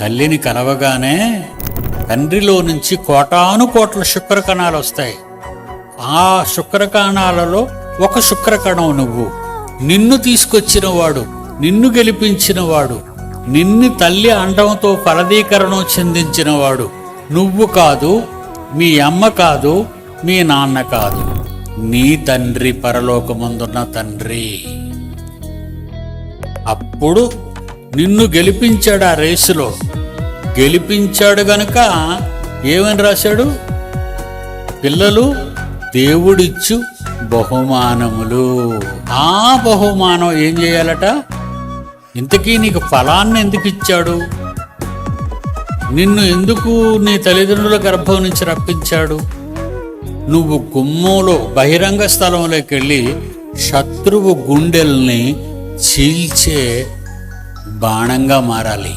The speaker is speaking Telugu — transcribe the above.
తల్లిని కలవగానే తండ్రిలో నుంచి కోటాను కోట్ల శుక్రకణాలు వస్తాయి. ఆ శుక్రకణాలలో ఒక శుక్రకణం నువ్వు. నిన్ను తీసుకొచ్చినవాడు, నిన్ను గెలిపించినవాడు, నిన్ను తల్లి అండంతో ఫలదీకరణం చెందించినవాడు నువ్వు కాదు, మీ అమ్మ కాదు, మీ నాన్న కాదు, నీ తండ్రి, పరలోకమందున్న తండ్రి. అప్పుడు నిన్ను గెలిపించాడు. ఆ రేసులో గెలిపించాడు గనుక ఏమని రాశాడు? పిల్లలు దేవుడిచ్చు బహుమానములు. ఆ బహుమానం ఏం చేయాలట? ఇంతకీ నీకు ఫలాన్ని ఎందుకు ఇచ్చాడు? నిన్ను ఎందుకు నీ తల్లిదండ్రుల గర్భం నుంచి రప్పించాడు? నువ్వు గుమ్మంలో బహిరంగ స్థలంలోకి వెళ్ళి శత్రువు గుండెల్ని చీల్చే బాణంగా మారాలి.